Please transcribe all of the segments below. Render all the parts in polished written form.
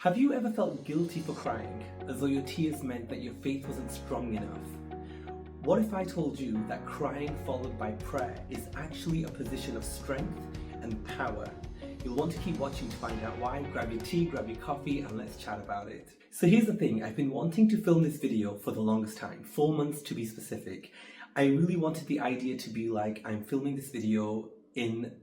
Have you ever felt guilty for crying, as though your tears meant that your faith wasn't strong enough? What if I told you that crying followed by prayer is actually a position of strength and power? You'll want to keep watching to find out why. Grab your tea, grab your coffee, and let's chat about it. So here's the thing, I've been wanting to film this video for the longest time, 4 months to be specific. I really wanted the idea to be like I'm filming this video in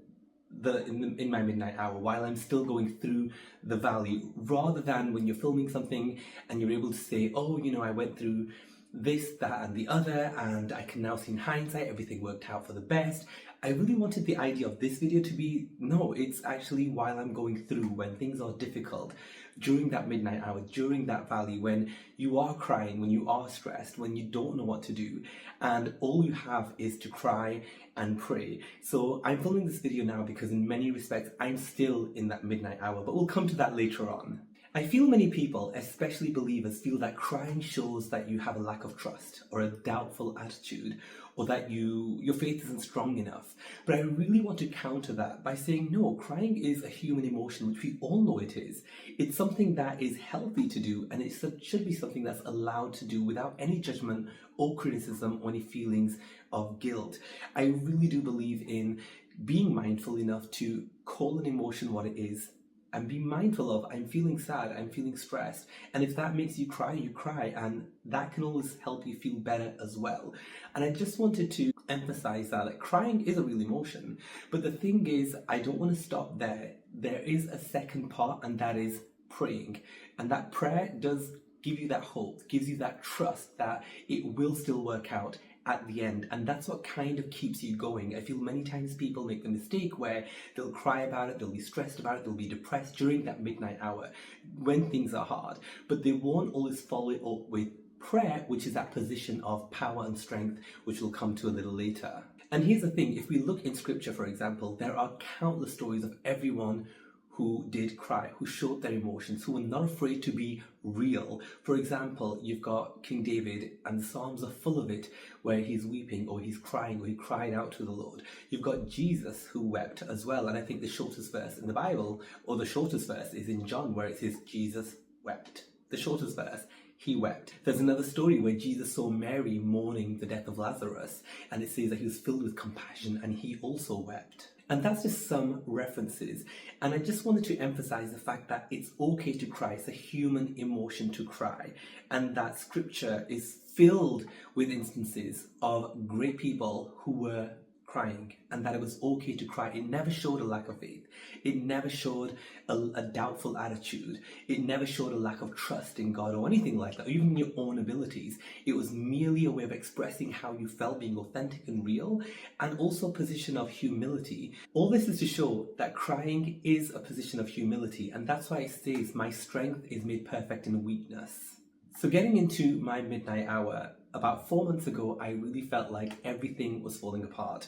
my midnight hour while I'm still going through the valley, rather than when you're filming something and you're able to say, oh, you know, I went through this, that and the other, and I can now see in hindsight everything worked out for the best. I really wanted the idea of this video to be, no, it's actually while I'm going through, when things are difficult, during that midnight hour, during that valley, when you are crying, when you are stressed, when you don't know what to do, and all you have is to cry and pray. So I'm filming this video now because in many respects I'm still in that midnight hour, but we'll come to that later on. I feel many people, especially believers, feel that crying shows that you have a lack of trust or a doubtful attitude, or that your faith isn't strong enough. But I really want to counter that by saying, no, crying is a human emotion, which we all know it is. It's something that is healthy to do, and it should be something that's allowed to do without any judgment or criticism or any feelings of guilt. I really do believe in being mindful enough to call an emotion what it is, and be mindful of, I'm feeling sad, I'm feeling stressed, and if that makes you cry, and that can always help you feel better as well. And I just wanted to emphasize that crying is a real emotion, but the thing is, I don't want to stop there. There is a second part, and that is praying, and that prayer does give you that hope, gives you that trust that it will still work out at the end, and that's what kind of keeps you going. I feel many times people make the mistake where they'll cry about it, they'll be stressed about it, they'll be depressed during that midnight hour when things are hard, but they won't always follow it up with prayer, which is that position of power and strength, which we'll come to a little later. And here's the thing, if we look in scripture, for example, there are countless stories of everyone who did cry, who showed their emotions, who were not afraid to be real. For example, you've got King David, and the Psalms are full of it, where he's weeping or he's crying or he cried out to the Lord. You've got Jesus who wept as well, and I think the shortest verse in the Bible, or the shortest verse, is in John, where it says Jesus wept. The shortest verse, he wept. There's another story where Jesus saw Mary mourning the death of Lazarus, and it says that he was filled with compassion and he also wept. And that's just some references. And I just wanted to emphasize the fact that it's okay to cry. It's a human emotion to cry. And that scripture is filled with instances of great people who were crying, and that it was okay to cry. It never showed a lack of faith. It never showed a doubtful attitude. It never showed a lack of trust in God or anything like that, or even your own abilities. It was merely a way of expressing how you felt, being authentic and real, and also a position of humility. All this is to show that crying is a position of humility, and that's why it says, my strength is made perfect in weakness. So getting into my midnight hour, about 4 months ago, I really felt like everything was falling apart.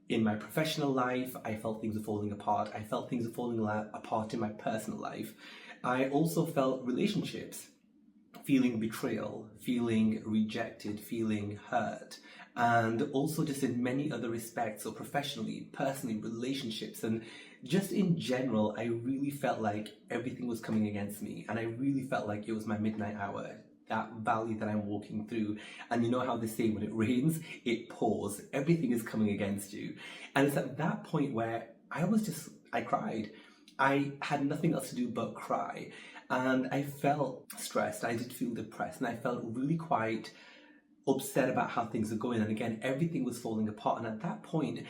In my professional life, I felt things were falling apart. I felt things were falling apart in my personal life. I also felt relationships, feeling betrayal, feeling rejected, feeling hurt, and also just in many other respects, so professionally, personally, relationships, and just in general, I really felt like everything was coming against me, and I really felt like it was my midnight hour, that valley that I'm walking through. And you know how they say when it rains, it pours. Everything is coming against you. And it's at that point where I cried. I had nothing else to do but cry. And I felt stressed. I did feel depressed. And I felt really quite upset about how things are going. And again, everything was falling apart. And at that point,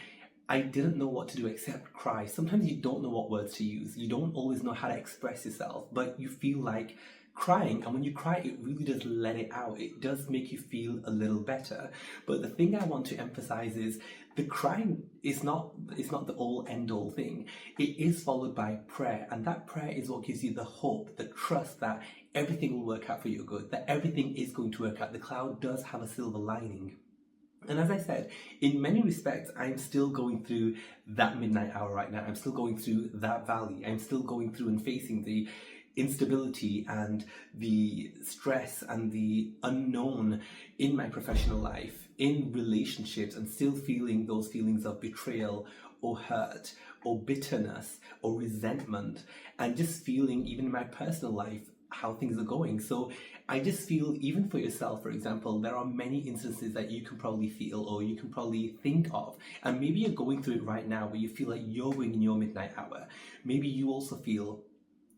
I didn't know what to do except cry. Sometimes you don't know what words to use. You don't always know how to express yourself, but you feel like crying, and when you cry, it really does let it out. It does make you feel a little better. But the thing I want to emphasize is the crying is not the all end all thing. It is followed by prayer, and that prayer is what gives you the hope, the trust that everything will work out for your good, that everything is going to work out. The cloud does have a silver lining. And as I said, in many respects, I'm still going through that midnight hour right now. I'm still going through that valley. I'm still going through and facing the instability and the stress and the unknown in my professional life, in relationships, and still feeling those feelings of betrayal or hurt or bitterness or resentment, and just feeling, even in my personal life, how things are going. So I just feel, even for yourself, for example, there are many instances that you can probably feel or you can probably think of, and maybe you're going through it right now where you feel like you're in your midnight hour. Maybe you also feel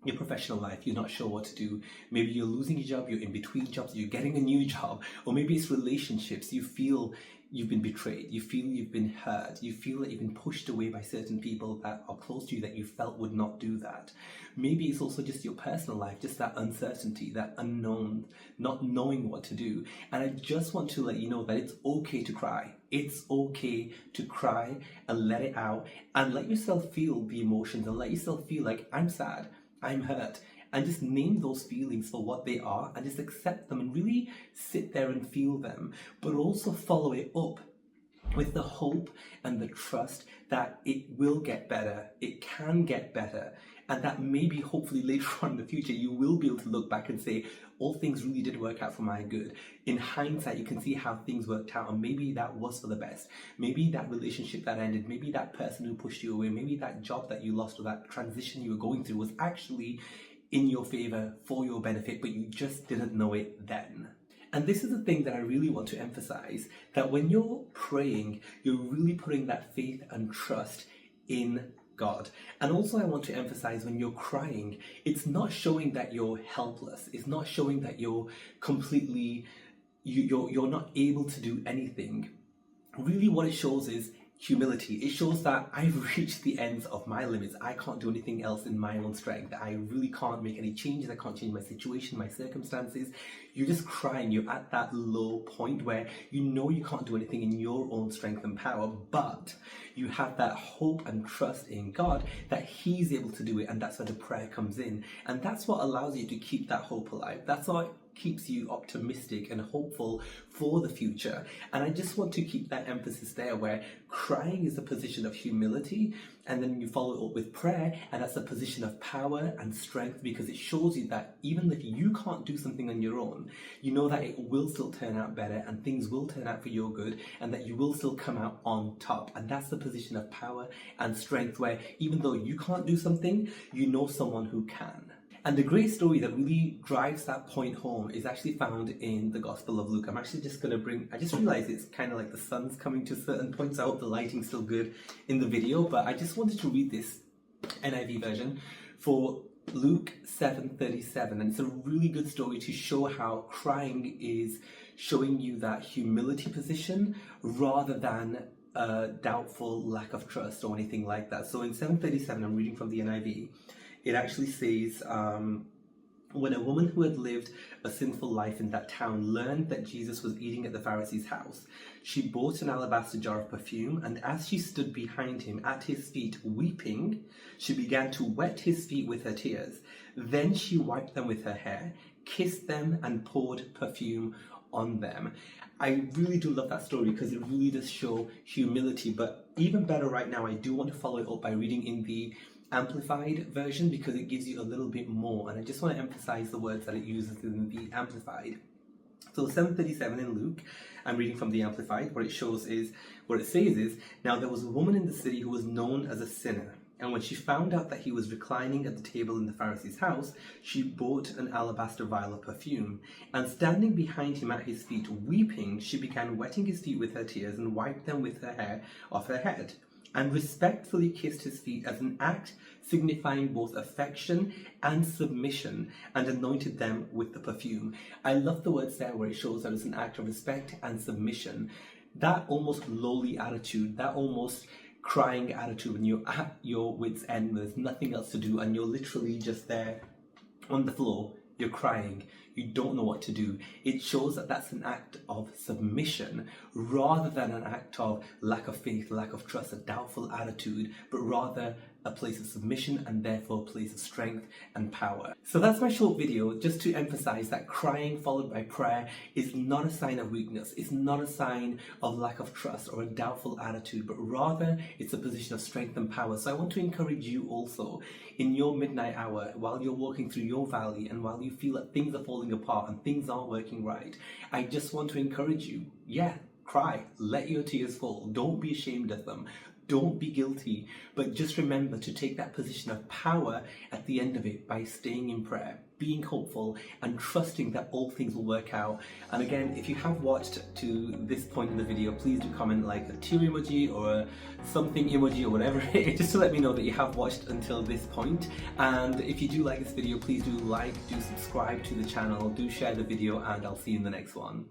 your professional life, you're not sure what to do. Maybe you're losing your job, you're in between jobs, you're getting a new job, or maybe it's relationships. You feel you've been betrayed, you feel you've been hurt, you feel that you've been pushed away by certain people that are close to you that you felt would not do that. Maybe it's also just your personal life, just that uncertainty, that unknown, not knowing what to do. And I just want to let you know that it's okay to cry. It's okay to cry and let it out, and let yourself feel the emotions, and let yourself feel like, I'm sad, I'm hurt, and just name those feelings for what they are and just accept them and really sit there and feel them, but also follow it up with the hope and the trust that it will get better, it can get better, and that maybe hopefully later on in the future you will be able to look back and say, all things really did work out for my good. In hindsight, you can see how things worked out, and maybe that was for the best. Maybe that relationship that ended, maybe that person who pushed you away, maybe that job that you lost or that transition you were going through was actually in your favor, for your benefit, but you just didn't know it then. And this is the thing that I really want to emphasize, that when you're praying, you're really putting that faith and trust in God. And also I want to emphasize, when you're crying, it's not showing that you're helpless. It's not showing that you're completely, you're not able to do anything. Really what it shows is humility. It shows that I've reached the ends of my limits. I can't do anything else in my own strength. I really can't make any changes. I can't change my situation, my circumstances. You're just crying. You're at that low point where you know you can't do anything in your own strength and power, but you have that hope and trust in God that He's able to do it, and that's where the prayer comes in. And that's what allows you to keep that hope alive. That's what keeps you optimistic and hopeful for the future. And I just want to keep that emphasis there, where crying is a position of humility, and then you follow it up with prayer, and that's a position of power and strength, because it shows you that even if you can't do something on your own, you know that it will still turn out better and things will turn out for your good, and that you will still come out on top. And that's the position of power and strength, where even though you can't do something, you know someone who can. And the great story that really drives that point home is actually found in the Gospel of Luke. I'm actually just going to bring, I just realized it's kind of like the sun's coming to certain points. I hope the lighting's still good in the video, but I just wanted to read this NIV version for Luke 7:37. And it's a really good story to show how crying is showing you that humility position rather than a doubtful lack of trust or anything like that. So in 7:37, I'm reading from the NIV. It actually says, when a woman who had lived a sinful life in that town learned that Jesus was eating at the Pharisee's house, she bought an alabaster jar of perfume, and as she stood behind him at his feet weeping, she began to wet his feet with her tears. Then she wiped them with her hair, kissed them, and poured perfume on them. I really do love that story because it really does show humility, but even better right now, I do want to follow it up by reading in the Amplified version, because it gives you a little bit more, and I just want to emphasize the words that it uses in the Amplified. So 7:37 in Luke, I'm reading from the Amplified. What it says is, now there was a woman in the city who was known as a sinner, and when she found out that he was reclining at the table in the Pharisee's house, she bought an alabaster vial of perfume, and standing behind him at his feet weeping, she began wetting his feet with her tears and wiped them with her hair off her head, and respectfully kissed his feet as an act signifying both affection and submission, and anointed them with the perfume. I love the words there where it shows that it's an act of respect and submission. That almost lowly attitude, that almost crying attitude when you're at your wit's end, there's nothing else to do, and you're literally just there on the floor, you're crying, you don't know what to do. It shows that that's an act of submission rather than an act of lack of faith, lack of trust, a doubtful attitude, but rather a place of submission and therefore a place of strength and power. So that's my short video, just to emphasize that crying followed by prayer is not a sign of weakness. It's not a sign of lack of trust or a doubtful attitude, but rather it's a position of strength and power. So I want to encourage you also in your midnight hour, while you're walking through your valley and while you feel that things are falling apart and things aren't working right, I just want to encourage you, cry, let your tears fall, don't be ashamed of them. don't be guilty, but just remember to take that position of power at the end of it by staying in prayer, being hopeful, and trusting that all things will work out. And again, if you have watched to this point in the video, please do comment like a tear emoji or a something emoji or whatever it is, just to let me know that you have watched until this point. And if you do like this video, please do like, do subscribe to the channel, do share the video, and I'll see you in the next one.